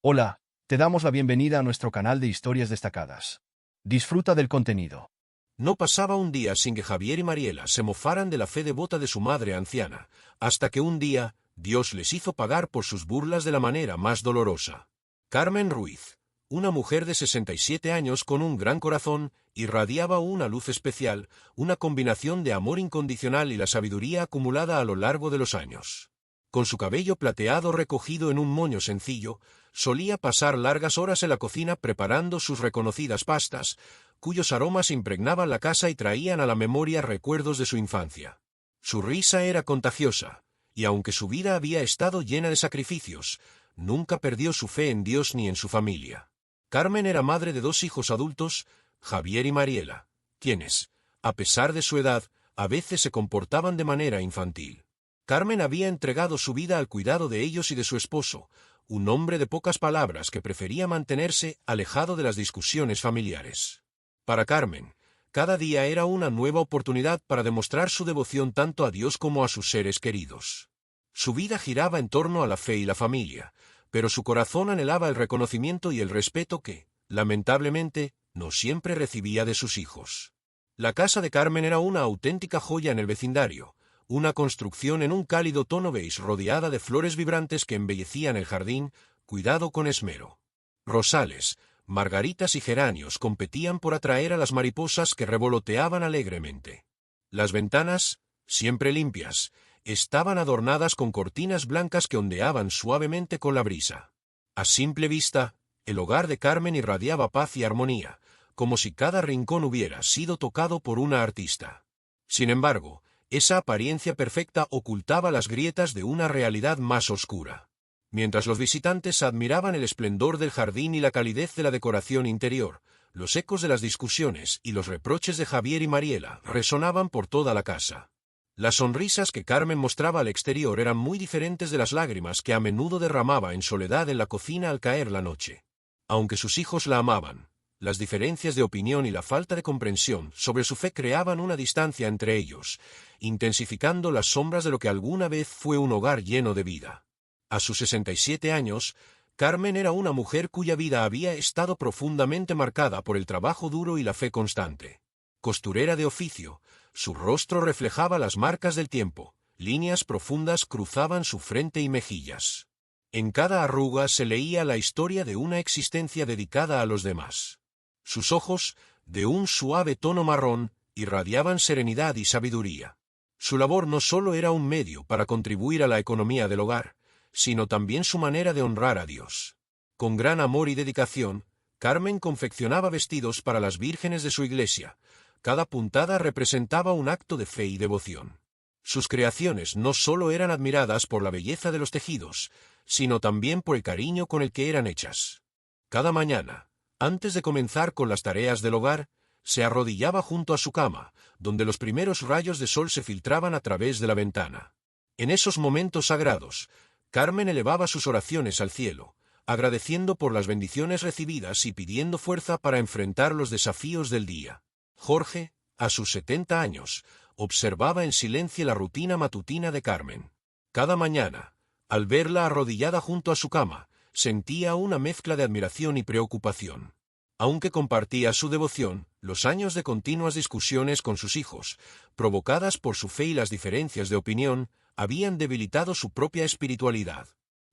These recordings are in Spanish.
Hola, te damos la bienvenida a nuestro canal de historias destacadas. Disfruta del contenido. No pasaba un día sin que Javier y Mariela se mofaran de la fe devota de su madre anciana, hasta que un día Dios les hizo pagar por sus burlas de la manera más dolorosa. Carmen Ruiz, una mujer de 67 años con un gran corazón, irradiaba una luz especial, una combinación de amor incondicional y la sabiduría acumulada a lo largo de los años. Con su cabello plateado recogido en un moño sencillo, solía pasar largas horas en la cocina preparando sus reconocidas pastas, cuyos aromas impregnaban la casa y traían a la memoria recuerdos de su infancia. Su risa era contagiosa, y aunque su vida había estado llena de sacrificios, nunca perdió su fe en Dios ni en su familia. Carmen era madre de 2 hijos adultos, Javier y Mariela, quienes, a pesar de su edad, a veces se comportaban de manera infantil. Carmen había entregado su vida al cuidado de ellos y de su esposo, un hombre de pocas palabras que prefería mantenerse alejado de las discusiones familiares. Para Carmen, cada día era una nueva oportunidad para demostrar su devoción tanto a Dios como a sus seres queridos. Su vida giraba en torno a la fe y la familia, pero su corazón anhelaba el reconocimiento y el respeto que, lamentablemente, no siempre recibía de sus hijos. La casa de Carmen era una auténtica joya en el vecindario, una construcción en un cálido tono beige rodeada de flores vibrantes que embellecían el jardín, cuidado con esmero. Rosales, margaritas y geranios competían por atraer a las mariposas que revoloteaban alegremente. Las ventanas, siempre limpias, estaban adornadas con cortinas blancas que ondeaban suavemente con la brisa. A simple vista, el hogar de Carmen irradiaba paz y armonía, como si cada rincón hubiera sido tocado por una artista. Sin embargo, esa apariencia perfecta ocultaba las grietas de una realidad más oscura. Mientras los visitantes admiraban el esplendor del jardín y la calidez de la decoración interior, los ecos de las discusiones y los reproches de Javier y Mariela resonaban por toda la casa. Las sonrisas que Carmen mostraba al exterior eran muy diferentes de las lágrimas que a menudo derramaba en soledad en la cocina al caer la noche. Aunque sus hijos la amaban, las diferencias de opinión y la falta de comprensión sobre su fe creaban una distancia entre ellos, intensificando las sombras de lo que alguna vez fue un hogar lleno de vida. A sus 67 años, Carmen era una mujer cuya vida había estado profundamente marcada por el trabajo duro y la fe constante. Costurera de oficio, su rostro reflejaba las marcas del tiempo, líneas profundas cruzaban su frente y mejillas. En cada arruga se leía la historia de una existencia dedicada a los demás. Sus ojos, de un suave tono marrón, irradiaban serenidad y sabiduría. Su labor no solo era un medio para contribuir a la economía del hogar, sino también su manera de honrar a Dios. Con gran amor y dedicación, Carmen confeccionaba vestidos para las vírgenes de su iglesia. Cada puntada representaba un acto de fe y devoción. Sus creaciones no solo eran admiradas por la belleza de los tejidos, sino también por el cariño con el que eran hechas. Cada mañana, antes de comenzar con las tareas del hogar, se arrodillaba junto a su cama, donde los primeros rayos de sol se filtraban a través de la ventana. En esos momentos sagrados, Carmen elevaba sus oraciones al cielo, agradeciendo por las bendiciones recibidas y pidiendo fuerza para enfrentar los desafíos del día. Jorge, a sus 70 años, observaba en silencio la rutina matutina de Carmen. Cada mañana, al verla arrodillada junto a su cama, sentía una mezcla de admiración y preocupación. Aunque compartía su devoción, los años de continuas discusiones con sus hijos, provocadas por su fe y las diferencias de opinión, habían debilitado su propia espiritualidad.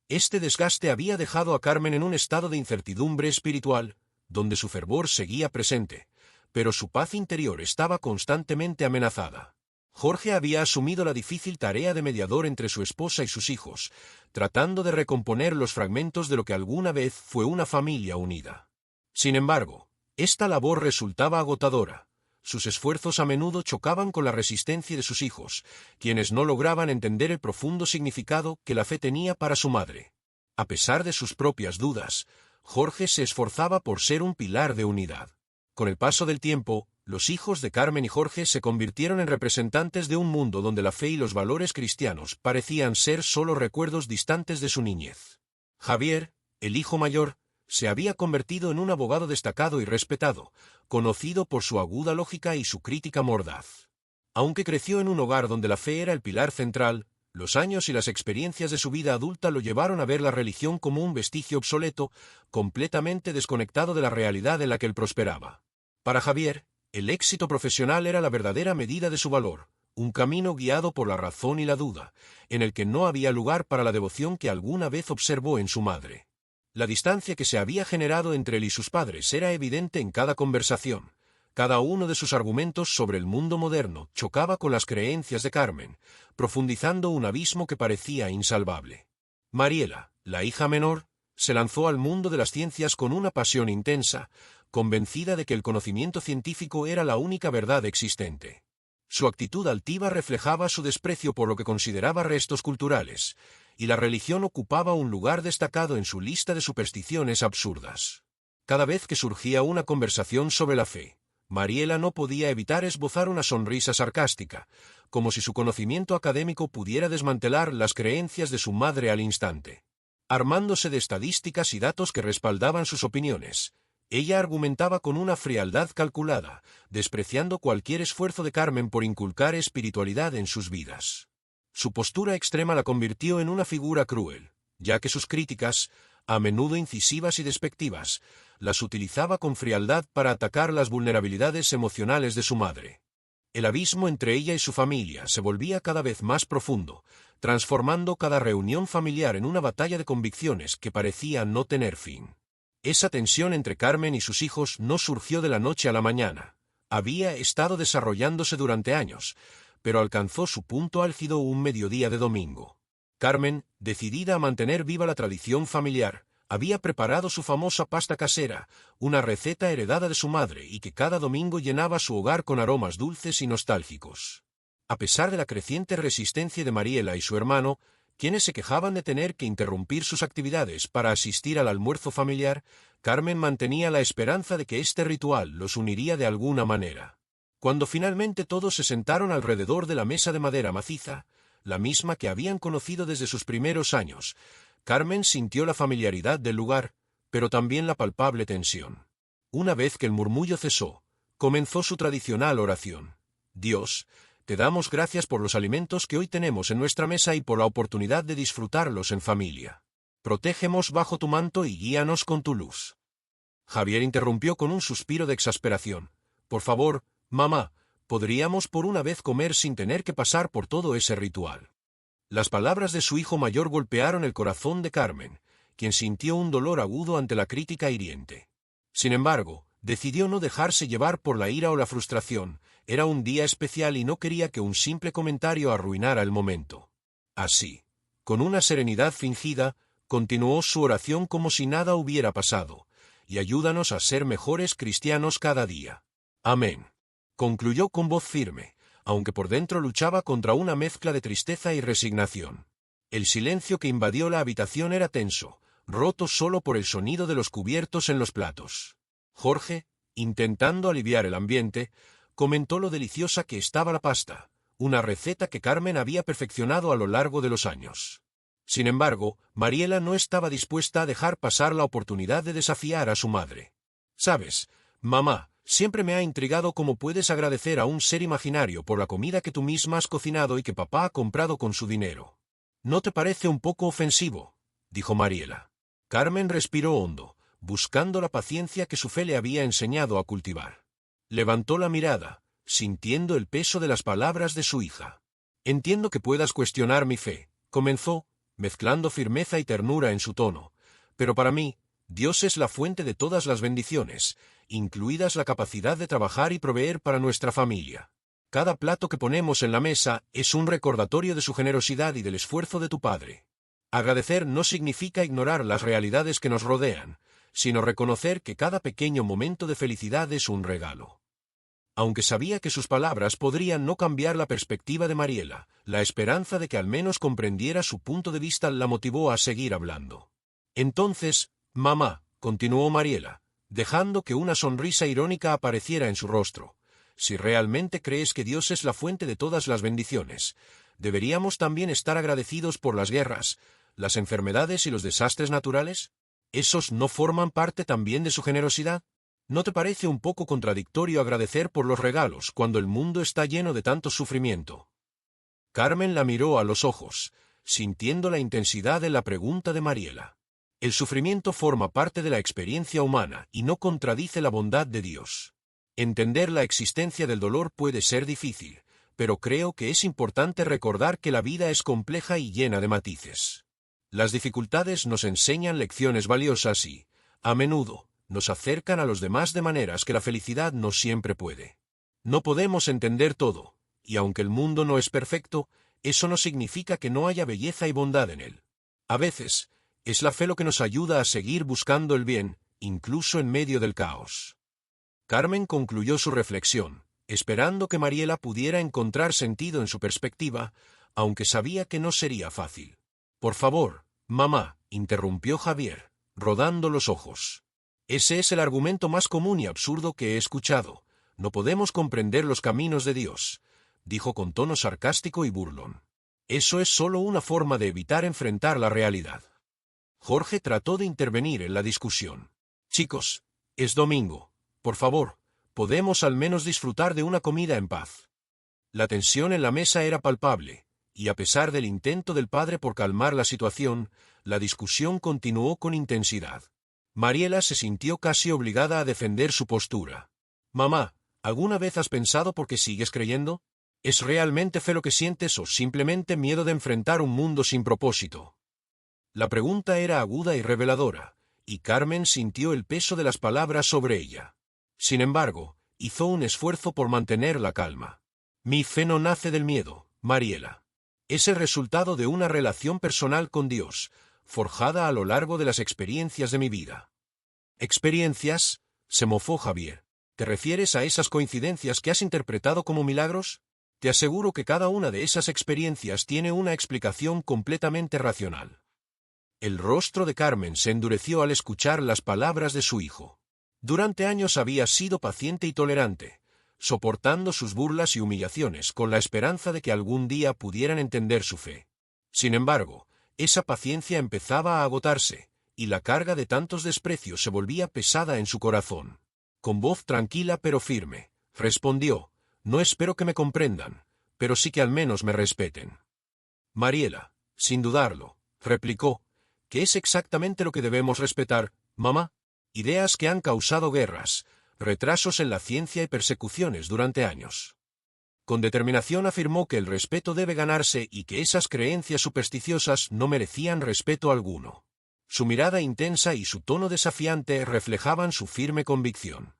Este desgaste había dejado a Carmen en un estado de incertidumbre espiritual, donde su fervor seguía presente, pero su paz interior estaba constantemente amenazada. Jorge había asumido la difícil tarea de mediador entre su esposa y sus hijos, tratando de recomponer los fragmentos de lo que alguna vez fue una familia unida. Sin embargo, esta labor resultaba agotadora. Sus esfuerzos a menudo chocaban con la resistencia de sus hijos, quienes no lograban entender el profundo significado que la fe tenía para su madre. A pesar de sus propias dudas, Jorge se esforzaba por ser un pilar de unidad. Con el paso del tiempo, los hijos de Carmen y Jorge se convirtieron en representantes de un mundo donde la fe y los valores cristianos parecían ser solo recuerdos distantes de su niñez. Javier, el hijo mayor, se había convertido en un abogado destacado y respetado, conocido por su aguda lógica y su crítica mordaz. Aunque creció en un hogar donde la fe era el pilar central, Los años y las experiencias de su vida adulta lo llevaron a ver la religión como un vestigio obsoleto, completamente desconectado de la realidad en la que él prosperaba. Para Javier, el éxito profesional era la verdadera medida de su valor, un camino guiado por la razón y la duda, en el que no había lugar para la devoción que alguna vez observó en su madre. La distancia que se había generado entre él y sus padres era evidente en cada conversación. Cada uno de sus argumentos sobre el mundo moderno chocaba con las creencias de Carmen, profundizando un abismo que parecía insalvable. Mariela, la hija menor, se lanzó al mundo de las ciencias con una pasión intensa, convencida de que el conocimiento científico era la única verdad existente. Su actitud altiva reflejaba su desprecio por lo que consideraba restos culturales, y la religión ocupaba un lugar destacado en su lista de supersticiones absurdas. Cada vez que surgía una conversación sobre la fe, Mariela no podía evitar esbozar una sonrisa sarcástica, como si su conocimiento académico pudiera desmantelar las creencias de su madre al instante. Armándose de estadísticas y datos que respaldaban sus opiniones, ella argumentaba con una frialdad calculada, despreciando cualquier esfuerzo de Carmen por inculcar espiritualidad en sus vidas. Su postura extrema la convirtió en una figura cruel, ya que sus críticas, a menudo incisivas y despectivas, las utilizaba con frialdad para atacar las vulnerabilidades emocionales de su madre. El abismo entre ella y su familia se volvía cada vez más profundo, transformando cada reunión familiar en una batalla de convicciones que parecía no tener fin. Esa tensión entre Carmen y sus hijos no surgió de la noche a la mañana. Había estado desarrollándose durante años, pero alcanzó su punto álgido un mediodía de domingo. Carmen, decidida a mantener viva la tradición familiar, había preparado su famosa pasta casera, una receta heredada de su madre y que cada domingo llenaba su hogar con aromas dulces y nostálgicos. A pesar de la creciente resistencia de Mariela y su hermano, quienes se quejaban de tener que interrumpir sus actividades para asistir al almuerzo familiar, Carmen mantenía la esperanza de que este ritual los uniría de alguna manera. Cuando finalmente todos se sentaron alrededor de la mesa de madera maciza, la misma que habían conocido desde sus primeros años, Carmen sintió la familiaridad del lugar, pero también la palpable tensión. Una vez que el murmullo cesó, comenzó su tradicional oración. Dios, te damos gracias por los alimentos que hoy tenemos en nuestra mesa y por la oportunidad de disfrutarlos en familia. Protégenos bajo tu manto y guíanos con tu luz. Javier interrumpió con un suspiro de exasperación. Por favor, mamá, ¿podríamos por una vez comer sin tener que pasar por todo ese ritual? Las palabras de su hijo mayor golpearon el corazón de Carmen, quien sintió un dolor agudo ante la crítica hiriente. Sin embargo, decidió no dejarse llevar por la ira o la frustración. Era un día especial y no quería que un simple comentario arruinara el momento. Así, con una serenidad fingida, continuó su oración como si nada hubiera pasado, y ayúdanos a ser mejores cristianos cada día. Amén. Concluyó con voz firme, aunque por dentro luchaba contra una mezcla de tristeza y resignación. El silencio que invadió la habitación era tenso, roto solo por el sonido de los cubiertos en los platos. Jorge, intentando aliviar el ambiente, comentó lo deliciosa que estaba la pasta, una receta que Carmen había perfeccionado a lo largo de los años. Sin embargo, Mariela no estaba dispuesta a dejar pasar la oportunidad de desafiar a su madre. «Sabes, mamá, siempre me ha intrigado cómo puedes agradecer a un ser imaginario por la comida que tú misma has cocinado y que papá ha comprado con su dinero. ¿No te parece un poco ofensivo?», dijo Mariela. Carmen respiró hondo, buscando la paciencia que su fe le había enseñado a cultivar. Levantó la mirada, sintiendo el peso de las palabras de su hija. «Entiendo que puedas cuestionar mi fe», comenzó, mezclando firmeza y ternura en su tono, «pero para mí, Dios es la fuente de todas las bendiciones, incluidas la capacidad de trabajar y proveer para nuestra familia. Cada plato que ponemos en la mesa es un recordatorio de su generosidad y del esfuerzo de tu padre. Agradecer no significa ignorar las realidades que nos rodean, sino reconocer que cada pequeño momento de felicidad es un regalo». Aunque sabía que sus palabras podrían no cambiar la perspectiva de Mariela, la esperanza de que al menos comprendiera su punto de vista la motivó a seguir hablando. «Entonces, mamá», continuó Mariela, dejando que una sonrisa irónica apareciera en su rostro, «si realmente crees que Dios es la fuente de todas las bendiciones, ¿deberíamos también estar agradecidos por las guerras, las enfermedades y los desastres naturales? ¿Esos no forman parte también de su generosidad? ¿No te parece un poco contradictorio agradecer por los regalos cuando el mundo está lleno de tanto sufrimiento?» Carmen la miró a los ojos, sintiendo la intensidad de la pregunta de Mariela. El sufrimiento forma parte de la experiencia humana y no contradice la bondad de Dios. Entender la existencia del dolor puede ser difícil, pero creo que es importante recordar que la vida es compleja y llena de matices. Las dificultades nos enseñan lecciones valiosas y, a menudo, nos acercan a los demás de maneras que la felicidad no siempre puede. No podemos entender todo, y aunque el mundo no es perfecto, eso no significa que no haya belleza y bondad en él. A veces, es la fe lo que nos ayuda a seguir buscando el bien, incluso en medio del caos. Carmen concluyó su reflexión, esperando que Mariela pudiera encontrar sentido en su perspectiva, aunque sabía que no sería fácil. «Por favor, mamá», interrumpió Javier, rodando los ojos. «Ese es el argumento más común y absurdo que he escuchado. No podemos comprender los caminos de Dios», dijo con tono sarcástico y burlón. «Eso es solo una forma de evitar enfrentar la realidad». Jorge trató de intervenir en la discusión. «Chicos, es domingo. Por favor, podemos al menos disfrutar de una comida en paz». La tensión en la mesa era palpable, y a pesar del intento del padre por calmar la situación, la discusión continuó con intensidad. Mariela se sintió casi obligada a defender su postura. «Mamá, ¿alguna vez has pensado por qué sigues creyendo? ¿Es realmente fe lo que sientes o simplemente miedo de enfrentar un mundo sin propósito?» La pregunta era aguda y reveladora, y Carmen sintió el peso de las palabras sobre ella. Sin embargo, hizo un esfuerzo por mantener la calma. «Mi fe no nace del miedo, Mariela. Es el resultado de una relación personal con Dios, forjada a lo largo de las experiencias de mi vida». «¿Experiencias?», se mofó Javier. «¿Te refieres a esas coincidencias que has interpretado como milagros? Te aseguro que cada una de esas experiencias tiene una explicación completamente racional». El rostro de Carmen se endureció al escuchar las palabras de su hijo. Durante años había sido paciente y tolerante, soportando sus burlas y humillaciones con la esperanza de que algún día pudieran entender su fe. Sin embargo, esa paciencia empezaba a agotarse, y la carga de tantos desprecios se volvía pesada en su corazón. Con voz tranquila pero firme, respondió: «No espero que me comprendan, pero sí que al menos me respeten». Mariela, sin dudarlo, replicó: «¿Qué es exactamente lo que debemos respetar, mamá?» «Ideas que han causado guerras, retrasos en la ciencia y persecuciones durante años». Con determinación afirmó que el respeto debe ganarse y que esas creencias supersticiosas no merecían respeto alguno. Su mirada intensa y su tono desafiante reflejaban su firme convicción.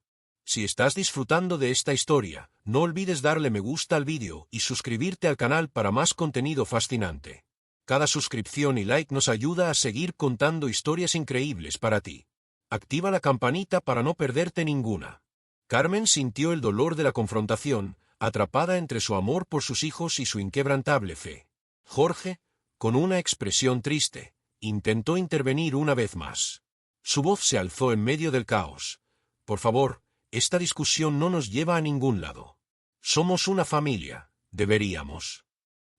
Si estás disfrutando de esta historia, no olvides darle me gusta al vídeo y suscribirte al canal para más contenido fascinante. Cada suscripción y like nos ayuda a seguir contando historias increíbles para ti. Activa la campanita para no perderte ninguna. Carmen sintió el dolor de la confrontación, atrapada entre su amor por sus hijos y su inquebrantable fe. Jorge, con una expresión triste, intentó intervenir una vez más. Su voz se alzó en medio del caos. «Por favor, esta discusión no nos lleva a ningún lado. Somos una familia, deberíamos».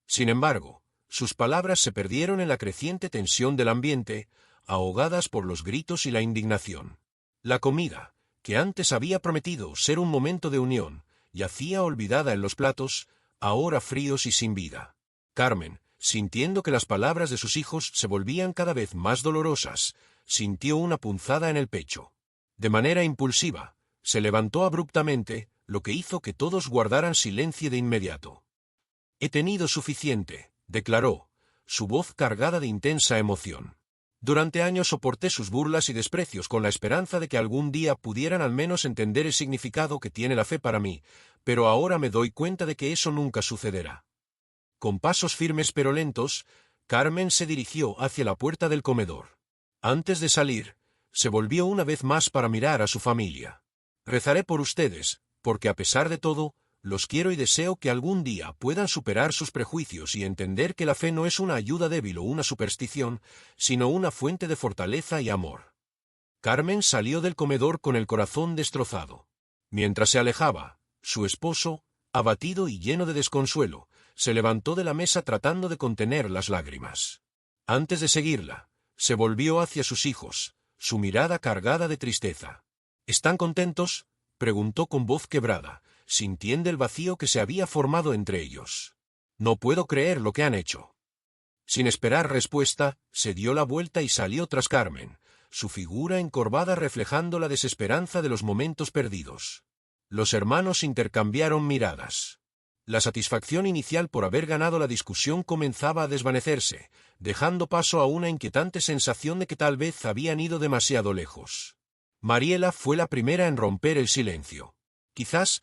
Sin embargo, sus palabras se perdieron en la creciente tensión del ambiente, ahogadas por los gritos y la indignación. La comida, que antes había prometido ser un momento de unión, yacía olvidada en los platos, ahora fríos y sin vida. Carmen, sintiendo que las palabras de sus hijos se volvían cada vez más dolorosas, sintió una punzada en el pecho. De manera impulsiva, se levantó abruptamente, lo que hizo que todos guardaran silencio de inmediato. «He tenido suficiente», declaró, su voz cargada de intensa emoción. «Durante años soporté sus burlas y desprecios con la esperanza de que algún día pudieran al menos entender el significado que tiene la fe para mí, pero ahora me doy cuenta de que eso nunca sucederá». Con pasos firmes pero lentos, Carmen se dirigió hacia la puerta del comedor. Antes de salir, se volvió una vez más para mirar a su familia. «Rezaré por ustedes, porque a pesar de todo, los quiero y deseo que algún día puedan superar sus prejuicios y entender que la fe no es una ayuda débil o una superstición, sino una fuente de fortaleza y amor». Carmen salió del comedor con el corazón destrozado. Mientras se alejaba, su esposo, abatido y lleno de desconsuelo, se levantó de la mesa tratando de contener las lágrimas. Antes de seguirla, se volvió hacia sus hijos, su mirada cargada de tristeza. «¿Están contentos?», preguntó con voz quebrada, sintiendo el vacío que se había formado entre ellos. No puedo creer lo que han hecho. Sin esperar respuesta, se dio la vuelta y salió tras Carmen, su figura encorvada reflejando la desesperanza de los momentos perdidos. Los hermanos intercambiaron miradas. La satisfacción inicial por haber ganado la discusión comenzaba a desvanecerse, dejando paso a una inquietante sensación de que tal vez habían ido demasiado lejos. Mariela fue la primera en romper el silencio. Quizás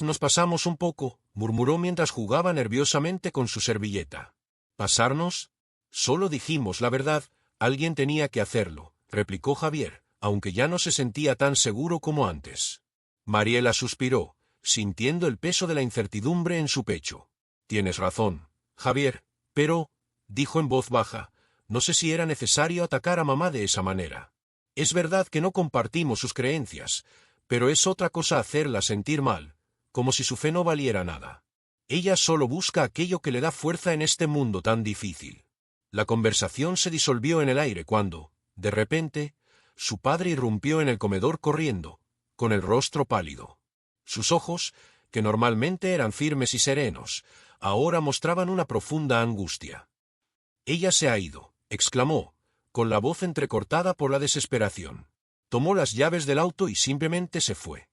nos pasamos un poco, murmuró mientras jugaba nerviosamente con su servilleta. ¿Pasarnos? Solo dijimos la verdad, alguien tenía que hacerlo, replicó Javier, aunque ya no se sentía tan seguro como antes. Mariela suspiró, sintiendo el peso de la incertidumbre en su pecho. Tienes razón, Javier, pero, dijo en voz baja, no sé si era necesario atacar a mamá de esa manera. Es verdad que no compartimos sus creencias, pero es otra cosa hacerla sentir mal, como si su fe no valiera nada. Ella solo busca aquello que le da fuerza en este mundo tan difícil. La conversación se disolvió en el aire cuando, de repente, su padre irrumpió en el comedor corriendo, con el rostro pálido. Sus ojos, que normalmente eran firmes y serenos, ahora mostraban una profunda angustia. «Ella se ha ido», exclamó, con la voz entrecortada por la desesperación. Tomó las llaves del auto y simplemente se fue.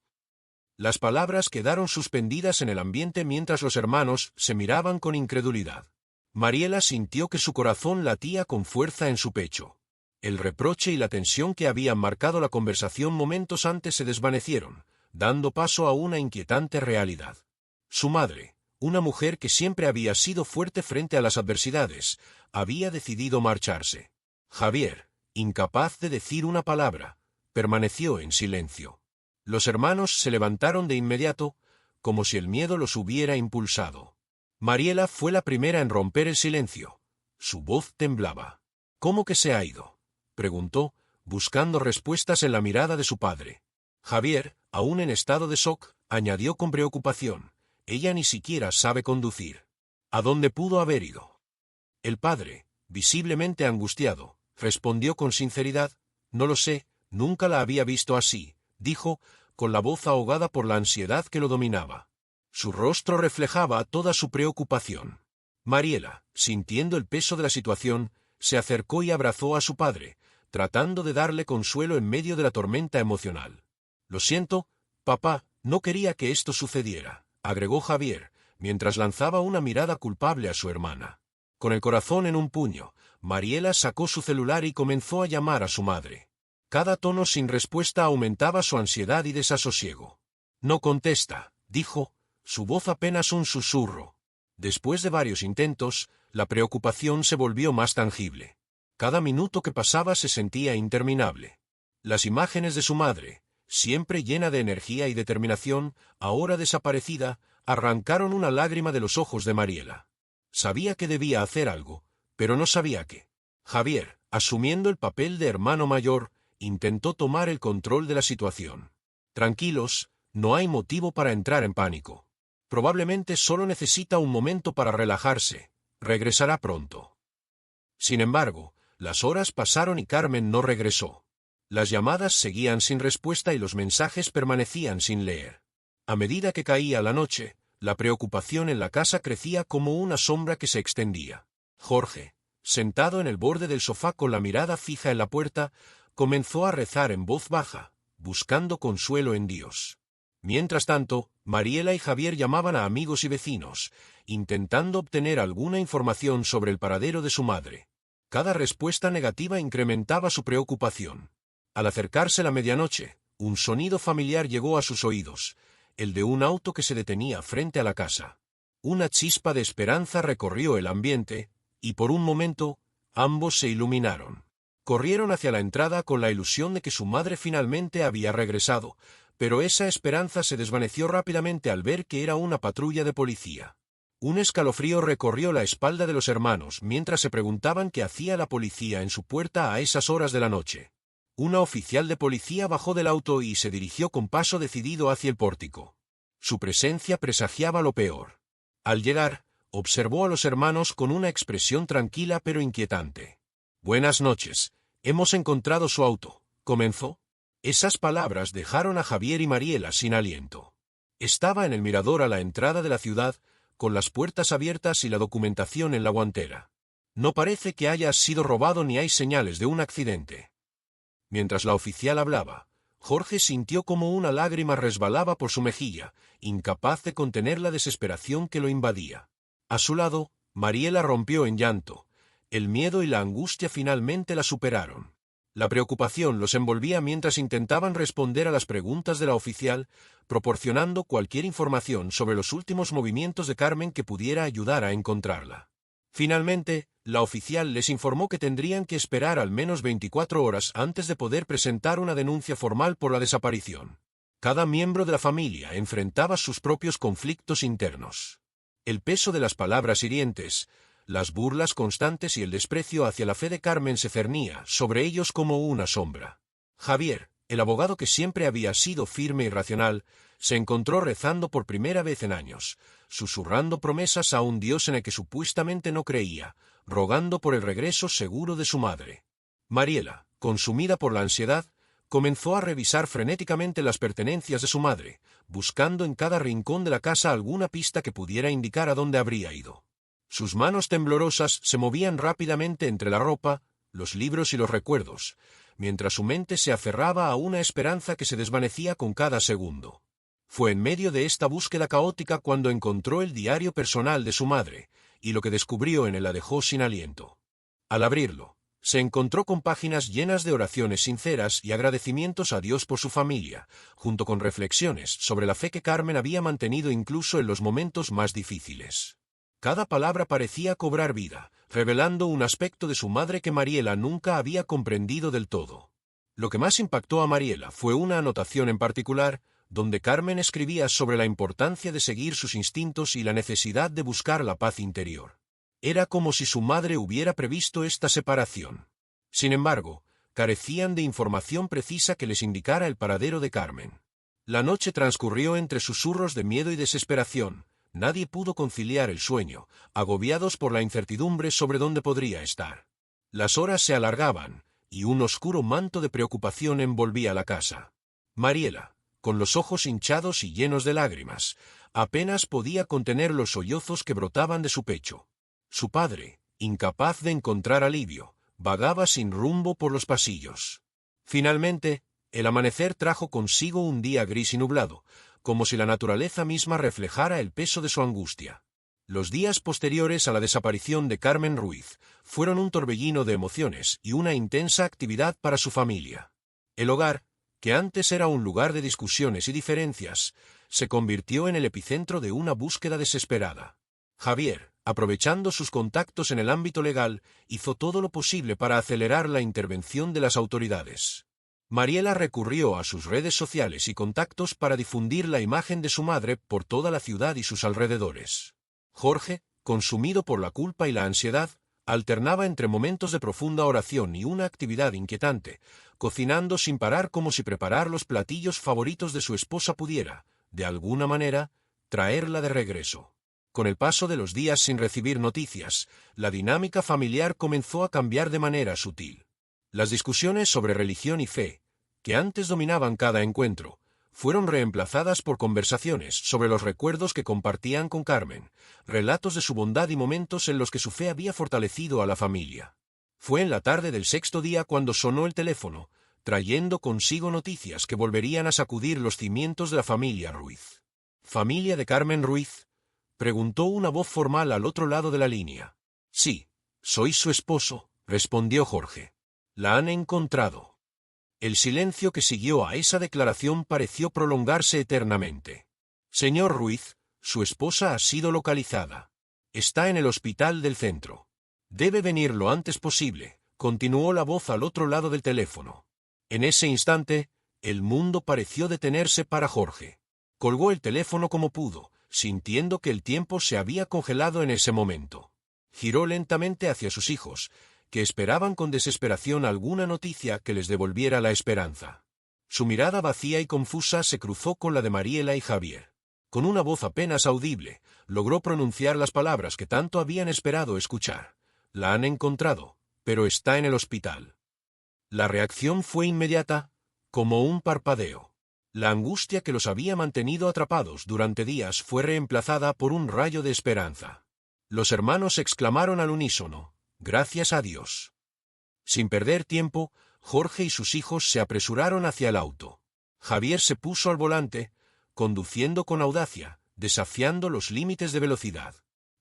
Las palabras quedaron suspendidas en el ambiente mientras los hermanos se miraban con incredulidad. Mariela sintió que su corazón latía con fuerza en su pecho. El reproche y la tensión que habían marcado la conversación momentos antes se desvanecieron, dando paso a una inquietante realidad. Su madre, una mujer que siempre había sido fuerte frente a las adversidades, había decidido marcharse. Javier, incapaz de decir una palabra, permaneció en silencio. Los hermanos se levantaron de inmediato, como si el miedo los hubiera impulsado. Mariela fue la primera en romper el silencio. Su voz temblaba. «¿Cómo que se ha ido?», preguntó, buscando respuestas en la mirada de su padre. Javier, aún en estado de shock, añadió con preocupación: «Ella ni siquiera sabe conducir. ¿A dónde pudo haber ido?». El padre, visiblemente angustiado, respondió con sinceridad: «No lo sé, nunca la había visto así», dijo, con la voz ahogada por la ansiedad que lo dominaba. Su rostro reflejaba toda su preocupación. Mariela, sintiendo el peso de la situación, se acercó y abrazó a su padre, tratando de darle consuelo en medio de la tormenta emocional. «Lo siento, papá, no quería que esto sucediera», agregó Javier, mientras lanzaba una mirada culpable a su hermana. Con el corazón en un puño, Mariela sacó su celular y comenzó a llamar a su madre. Cada tono sin respuesta aumentaba su ansiedad y desasosiego. «No contesta», dijo, su voz apenas un susurro. Después de varios intentos, la preocupación se volvió más tangible. Cada minuto que pasaba se sentía interminable. Las imágenes de su madre, siempre llena de energía y determinación, ahora desaparecida, arrancaron una lágrima de los ojos de Mariela. Sabía que debía hacer algo, pero no sabía qué. Javier, asumiendo el papel de hermano mayor, intentó tomar el control de la situación. «Tranquilos, no hay motivo para entrar en pánico. Probablemente solo necesita un momento para relajarse. Regresará pronto». Sin embargo, las horas pasaron y Carmen no regresó. Las llamadas seguían sin respuesta y los mensajes permanecían sin leer. A medida que caía la noche, la preocupación en la casa crecía como una sombra que se extendía. Jorge, sentado en el borde del sofá con la mirada fija en la puerta, comenzó a rezar en voz baja, buscando consuelo en Dios. Mientras tanto, Mariela y Javier llamaban a amigos y vecinos, intentando obtener alguna información sobre el paradero de su madre. Cada respuesta negativa incrementaba su preocupación. Al acercarse la medianoche, un sonido familiar llegó a sus oídos, el de un auto que se detenía frente a la casa. Una chispa de esperanza recorrió el ambiente, y por un momento, ambos se iluminaron. Corrieron hacia la entrada con la ilusión de que su madre finalmente había regresado, pero esa esperanza se desvaneció rápidamente al ver que era una patrulla de policía. Un escalofrío recorrió la espalda de los hermanos mientras se preguntaban qué hacía la policía en su puerta a esas horas de la noche. Una oficial de policía bajó del auto y se dirigió con paso decidido hacia el pórtico. Su presencia presagiaba lo peor. Al llegar, observó a los hermanos con una expresión tranquila pero inquietante. «Buenas noches. Hemos encontrado su auto», comenzó. Esas palabras dejaron a Javier y Mariela sin aliento. Estaba en el mirador a la entrada de la ciudad, con las puertas abiertas y la documentación en la guantera. No parece que haya sido robado ni hay señales de un accidente. Mientras la oficial hablaba, Jorge sintió como una lágrima resbalaba por su mejilla, incapaz de contener la desesperación que lo invadía. A su lado, Mariela rompió en llanto. El miedo y la angustia finalmente la superaron. La preocupación los envolvía mientras intentaban responder a las preguntas de la oficial, proporcionando cualquier información sobre los últimos movimientos de Carmen que pudiera ayudar a encontrarla. Finalmente, la oficial les informó que tendrían que esperar al menos 24 horas antes de poder presentar una denuncia formal por la desaparición. Cada miembro de la familia enfrentaba sus propios conflictos internos. El peso de las palabras hirientes, las burlas constantes y el desprecio hacia la fe de Carmen se cernía sobre ellos como una sombra. Javier, el abogado que siempre había sido firme y racional, se encontró rezando por primera vez en años, susurrando promesas a un Dios en el que supuestamente no creía, rogando por el regreso seguro de su madre. Mariela, consumida por la ansiedad, comenzó a revisar frenéticamente las pertenencias de su madre, buscando en cada rincón de la casa alguna pista que pudiera indicar a dónde habría ido. Sus manos temblorosas se movían rápidamente entre la ropa, los libros y los recuerdos, mientras su mente se aferraba a una esperanza que se desvanecía con cada segundo. Fue en medio de esta búsqueda caótica cuando encontró el diario personal de su madre, y lo que descubrió en él la dejó sin aliento. Al abrirlo, se encontró con páginas llenas de oraciones sinceras y agradecimientos a Dios por su familia, junto con reflexiones sobre la fe que Carmen había mantenido incluso en los momentos más difíciles. Cada palabra parecía cobrar vida, revelando un aspecto de su madre que Mariela nunca había comprendido del todo. Lo que más impactó a Mariela fue una anotación en particular, donde Carmen escribía sobre la importancia de seguir sus instintos y la necesidad de buscar la paz interior. Era como si su madre hubiera previsto esta separación. Sin embargo, carecían de información precisa que les indicara el paradero de Carmen. La noche transcurrió entre susurros de miedo y desesperación. Nadie pudo conciliar el sueño, agobiados por la incertidumbre sobre dónde podría estar. Las horas se alargaban, y un oscuro manto de preocupación envolvía la casa. Mariela, con los ojos hinchados y llenos de lágrimas, apenas podía contener los sollozos que brotaban de su pecho. Su padre, incapaz de encontrar alivio, vagaba sin rumbo por los pasillos. Finalmente, el amanecer trajo consigo un día gris y nublado, como si la naturaleza misma reflejara el peso de su angustia. Los días posteriores a la desaparición de Carmen Ruiz fueron un torbellino de emociones y una intensa actividad para su familia. El hogar, que antes era un lugar de discusiones y diferencias, se convirtió en el epicentro de una búsqueda desesperada. Javier, aprovechando sus contactos en el ámbito legal, hizo todo lo posible para acelerar la intervención de las autoridades. Mariela recurrió a sus redes sociales y contactos para difundir la imagen de su madre por toda la ciudad y sus alrededores. Jorge, consumido por la culpa y la ansiedad, alternaba entre momentos de profunda oración y una actividad inquietante, cocinando sin parar como si preparar los platillos favoritos de su esposa pudiera, de alguna manera, traerla de regreso. Con el paso de los días sin recibir noticias, la dinámica familiar comenzó a cambiar de manera sutil. Las discusiones sobre religión y fe, que antes dominaban cada encuentro, fueron reemplazadas por conversaciones sobre los recuerdos que compartían con Carmen, relatos de su bondad y momentos en los que su fe había fortalecido a la familia. Fue en la tarde del sexto día cuando sonó el teléfono, trayendo consigo noticias que volverían a sacudir los cimientos de la familia Ruiz. ¿Familia de Carmen Ruiz?, preguntó una voz formal al otro lado de la línea. Sí, soy su esposo, respondió Jorge. La han encontrado. El silencio que siguió a esa declaración pareció prolongarse eternamente. Señor Ruiz, su esposa ha sido localizada. Está en el hospital del centro. Debe venir lo antes posible, continuó la voz al otro lado del teléfono. En ese instante, el mundo pareció detenerse para Jorge. Colgó el teléfono como pudo, sintiendo que el tiempo se había congelado en ese momento. Giró lentamente hacia sus hijos, que esperaban con desesperación alguna noticia que les devolviera la esperanza. Su mirada vacía y confusa se cruzó con la de Mariela y Javier. Con una voz apenas audible, logró pronunciar las palabras que tanto habían esperado escuchar. La han encontrado, pero está en el hospital. La reacción fue inmediata, como un parpadeo. La angustia que los había mantenido atrapados durante días fue reemplazada por un rayo de esperanza. Los hermanos exclamaron al unísono: «Gracias a Dios». Sin perder tiempo, Jorge y sus hijos se apresuraron hacia el auto. Javier se puso al volante, conduciendo con audacia, desafiando los límites de velocidad.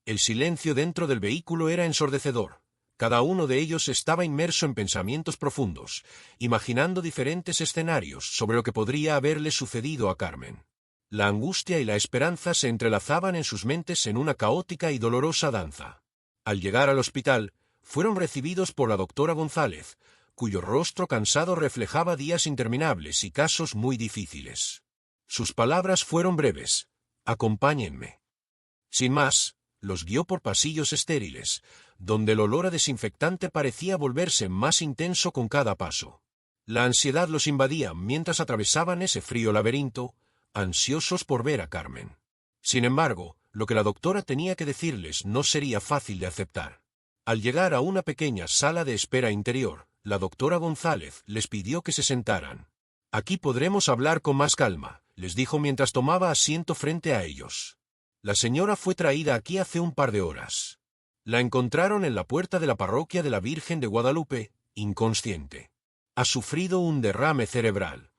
El silencio dentro del vehículo era ensordecedor. Cada uno de ellos estaba inmerso en pensamientos profundos, imaginando diferentes escenarios sobre lo que podría haberle sucedido a Carmen. La angustia y la esperanza se entrelazaban en sus mentes en una caótica y dolorosa danza. Al llegar al hospital, fueron recibidos por la doctora González, cuyo rostro cansado reflejaba días interminables y casos muy difíciles. Sus palabras fueron breves: «Acompáñenme». Sin más, los guió por pasillos estériles, donde el olor a desinfectante parecía volverse más intenso con cada paso. La ansiedad los invadía mientras atravesaban ese frío laberinto, ansiosos por ver a Carmen. Sin embargo, lo que la doctora tenía que decirles no sería fácil de aceptar. Al llegar a una pequeña sala de espera interior, la doctora González les pidió que se sentaran. «Aquí podremos hablar con más calma», les dijo mientras tomaba asiento frente a ellos. «La señora fue traída aquí hace un par de horas. La encontraron en la puerta de la parroquia de la Virgen de Guadalupe, inconsciente. Ha sufrido un derrame cerebral».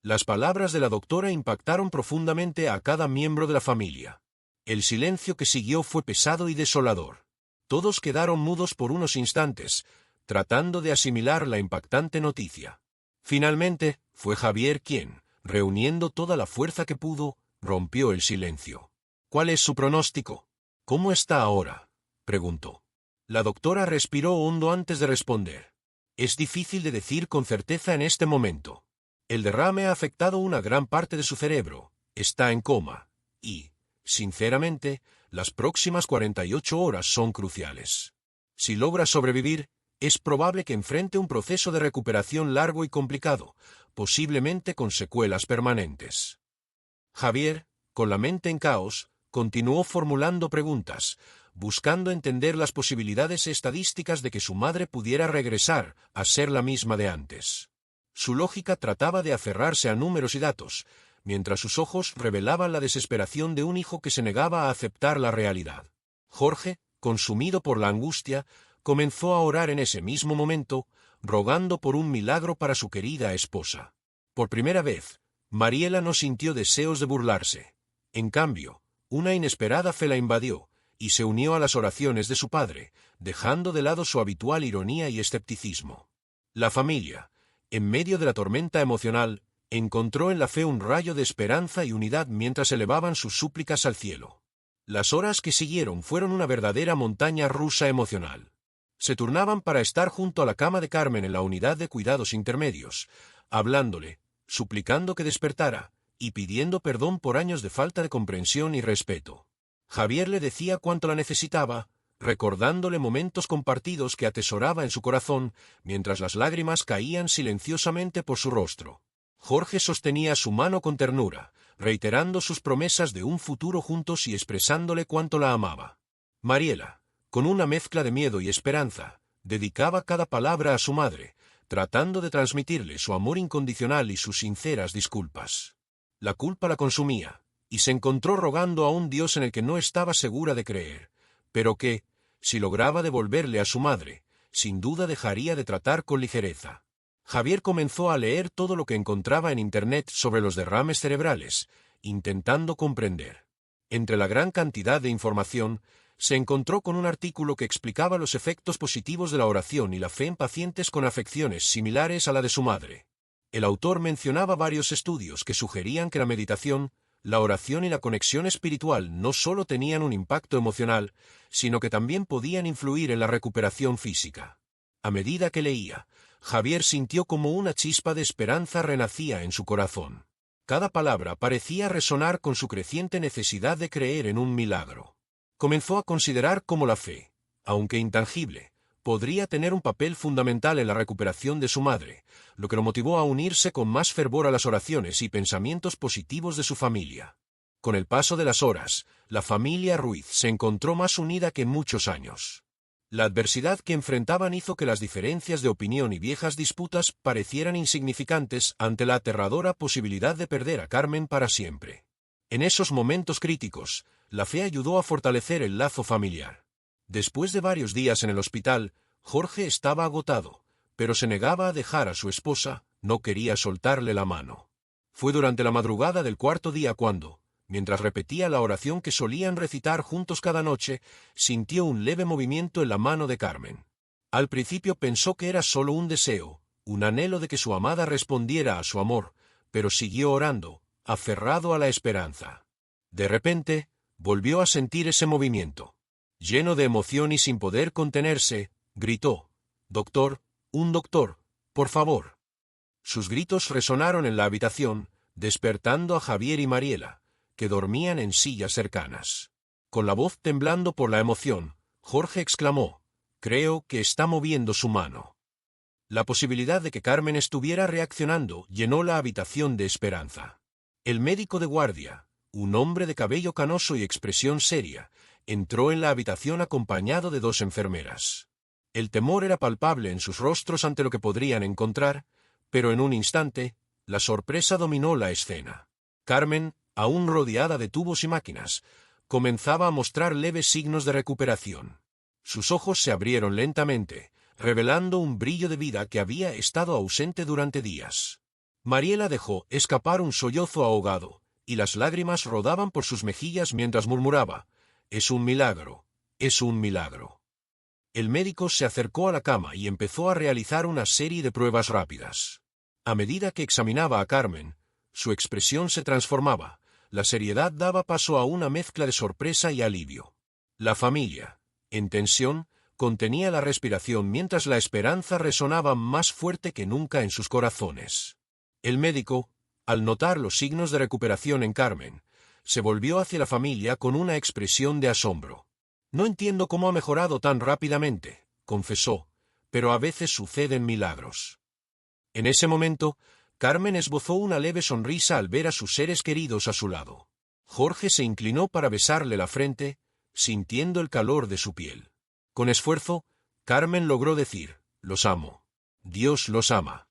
Las palabras de la doctora impactaron profundamente a cada miembro de la familia. El silencio que siguió fue pesado y desolador. Todos quedaron mudos por unos instantes, tratando de asimilar la impactante noticia. Finalmente, fue Javier quien, reuniendo toda la fuerza que pudo, rompió el silencio. «¿Cuál es su pronóstico? ¿Cómo está ahora?», preguntó. La doctora respiró hondo antes de responder. «Es difícil de decir con certeza en este momento. El derrame ha afectado una gran parte de su cerebro, está en coma, y, sinceramente, las próximas 48 horas son cruciales. Si logra sobrevivir, es probable que enfrente un proceso de recuperación largo y complicado, posiblemente con secuelas permanentes». Javier, con la mente en caos, continuó formulando preguntas, buscando entender las posibilidades estadísticas de que su madre pudiera regresar a ser la misma de antes. Su lógica trataba de aferrarse a números y datos, mientras sus ojos revelaban la desesperación de un hijo que se negaba a aceptar la realidad. Jorge, consumido por la angustia, comenzó a orar en ese mismo momento, rogando por un milagro para su querida esposa. Por primera vez, Mariela no sintió deseos de burlarse. En cambio, una inesperada fe la invadió, y se unió a las oraciones de su padre, dejando de lado su habitual ironía y escepticismo. La familia, en medio de la tormenta emocional, encontró en la fe un rayo de esperanza y unidad mientras elevaban sus súplicas al cielo. Las horas que siguieron fueron una verdadera montaña rusa emocional. Se turnaban para estar junto a la cama de Carmen en la unidad de cuidados intermedios, hablándole, suplicando que despertara, y pidiendo perdón por años de falta de comprensión y respeto. Javier le decía cuánto la necesitaba, recordándole momentos compartidos que atesoraba en su corazón, mientras las lágrimas caían silenciosamente por su rostro. Jorge sostenía su mano con ternura, reiterando sus promesas de un futuro juntos y expresándole cuánto la amaba. Mariela, con una mezcla de miedo y esperanza, dedicaba cada palabra a su madre, tratando de transmitirle su amor incondicional y sus sinceras disculpas. La culpa la consumía, y se encontró rogando a un Dios en el que no estaba segura de creer, pero que, si lograba devolverle a su madre, sin duda dejaría de tratar con ligereza. Javier comenzó a leer todo lo que encontraba en Internet sobre los derrames cerebrales, intentando comprender. Entre la gran cantidad de información, se encontró con un artículo que explicaba los efectos positivos de la oración y la fe en pacientes con afecciones similares a la de su madre. El autor mencionaba varios estudios que sugerían que la meditación, la oración y la conexión espiritual no solo tenían un impacto emocional, sino que también podían influir en la recuperación física. A medida que leía, Javier sintió como una chispa de esperanza renacía en su corazón. Cada palabra parecía resonar con su creciente necesidad de creer en un milagro. Comenzó a considerar cómo la fe, aunque intangible, podría tener un papel fundamental en la recuperación de su madre, lo que lo motivó a unirse con más fervor a las oraciones y pensamientos positivos de su familia. Con el paso de las horas, la familia Ruiz se encontró más unida que en muchos años. La adversidad que enfrentaban hizo que las diferencias de opinión y viejas disputas parecieran insignificantes ante la aterradora posibilidad de perder a Carmen para siempre. En esos momentos críticos, la fe ayudó a fortalecer el lazo familiar. Después de varios días en el hospital, Jorge estaba agotado, pero se negaba a dejar a su esposa, no quería soltarle la mano. Fue durante la madrugada del cuarto día cuando, mientras repetía la oración que solían recitar juntos cada noche, sintió un leve movimiento en la mano de Carmen. Al principio pensó que era solo un deseo, un anhelo de que su amada respondiera a su amor, pero siguió orando, aferrado a la esperanza. De repente, volvió a sentir ese movimiento. Lleno de emoción y sin poder contenerse, gritó: «Doctor, un doctor, por favor». Sus gritos resonaron en la habitación, despertando a Javier y Mariela, que dormían en sillas cercanas. Con la voz temblando por la emoción, Jorge exclamó: «Creo que está moviendo su mano». La posibilidad de que Carmen estuviera reaccionando llenó la habitación de esperanza. El médico de guardia, un hombre de cabello canoso y expresión seria, entró en la habitación acompañado de 2 enfermeras. El temor era palpable en sus rostros ante lo que podrían encontrar, pero en un instante, la sorpresa dominó la escena. Carmen, aún rodeada de tubos y máquinas, comenzaba a mostrar leves signos de recuperación. Sus ojos se abrieron lentamente, revelando un brillo de vida que había estado ausente durante días. Mariela dejó escapar un sollozo ahogado, y las lágrimas rodaban por sus mejillas mientras murmuraba: «Es un milagro, es un milagro». El médico se acercó a la cama y empezó a realizar una serie de pruebas rápidas. A medida que examinaba a Carmen, su expresión se transformaba, la seriedad daba paso a una mezcla de sorpresa y alivio. La familia, en tensión, contenía la respiración mientras la esperanza resonaba más fuerte que nunca en sus corazones. El médico, al notar los signos de recuperación en Carmen, se volvió hacia la familia con una expresión de asombro. «No entiendo cómo ha mejorado tan rápidamente», confesó, «pero a veces suceden milagros». En ese momento, Carmen esbozó una leve sonrisa al ver a sus seres queridos a su lado. Jorge se inclinó para besarle la frente, sintiendo el calor de su piel. Con esfuerzo, Carmen logró decir: «Los amo. Dios los ama».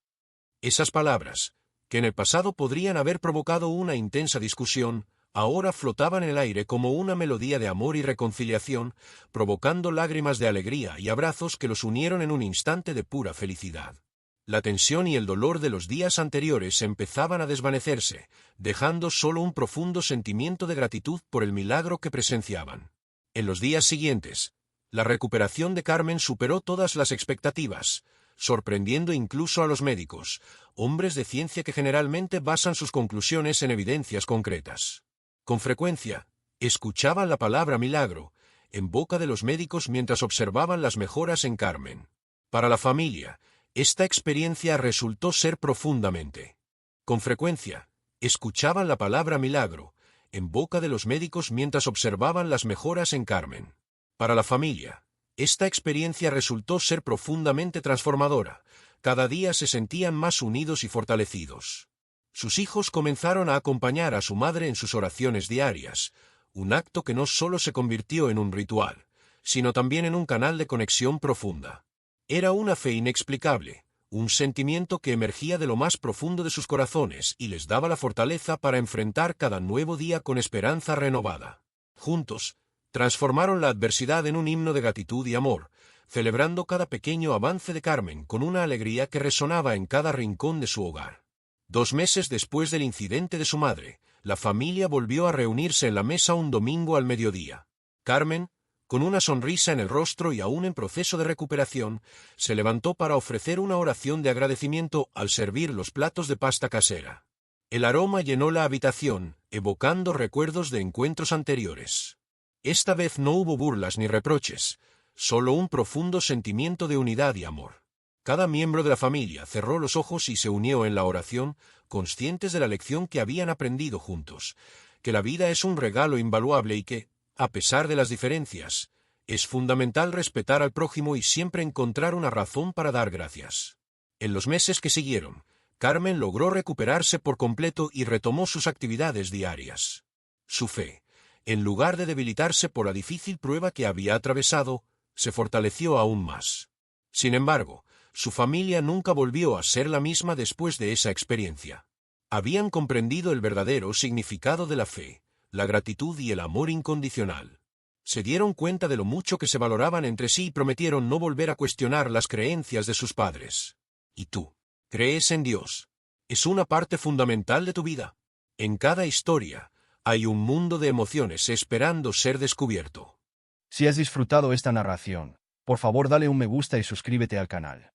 Esas palabras, que en el pasado podrían haber provocado una intensa discusión, ahora flotaban en el aire como una melodía de amor y reconciliación, provocando lágrimas de alegría y abrazos que los unieron en un instante de pura felicidad. La tensión y el dolor de los días anteriores empezaban a desvanecerse, dejando solo un profundo sentimiento de gratitud por el milagro que presenciaban. En los días siguientes, la recuperación de Carmen superó todas las expectativas, sorprendiendo incluso a los médicos, hombres de ciencia que generalmente basan sus conclusiones en evidencias concretas. Con frecuencia, escuchaban la palabra milagro en boca de los médicos mientras observaban las mejoras en Carmen. Para la familia, esta experiencia resultó ser profundamente. Con frecuencia, escuchaban la palabra milagro en boca de los médicos mientras observaban las mejoras en Carmen. Para la familia, esta experiencia resultó ser profundamente transformadora. Cada día se sentían más unidos y fortalecidos. Sus hijos comenzaron a acompañar a su madre en sus oraciones diarias, un acto que no solo se convirtió en un ritual, sino también en un canal de conexión profunda. Era una fe inexplicable, un sentimiento que emergía de lo más profundo de sus corazones y les daba la fortaleza para enfrentar cada nuevo día con esperanza renovada. Juntos, transformaron la adversidad en un himno de gratitud y amor, celebrando cada pequeño avance de Carmen con una alegría que resonaba en cada rincón de su hogar. 2 meses después del incidente de su madre, la familia volvió a reunirse en la mesa un domingo al mediodía. Carmen, con una sonrisa en el rostro y aún en proceso de recuperación, se levantó para ofrecer una oración de agradecimiento al servir los platos de pasta casera. El aroma llenó la habitación, evocando recuerdos de encuentros anteriores. Esta vez no hubo burlas ni reproches, solo un profundo sentimiento de unidad y amor. Cada miembro de la familia cerró los ojos y se unió en la oración, conscientes de la lección que habían aprendido juntos, que la vida es un regalo invaluable y que, a pesar de las diferencias, es fundamental respetar al prójimo y siempre encontrar una razón para dar gracias. En los meses que siguieron, Carmen logró recuperarse por completo y retomó sus actividades diarias. Su fe, en lugar de debilitarse por la difícil prueba que había atravesado, se fortaleció aún más. Sin embargo, su familia nunca volvió a ser la misma después de esa experiencia. Habían comprendido el verdadero significado de la fe, la gratitud y el amor incondicional. Se dieron cuenta de lo mucho que se valoraban entre sí y prometieron no volver a cuestionar las creencias de sus padres. ¿Y tú? ¿Crees en Dios? ¿Es una parte fundamental de tu vida? En cada historia, hay un mundo de emociones esperando ser descubierto. Si has disfrutado esta narración, por favor dale un me gusta y suscríbete al canal.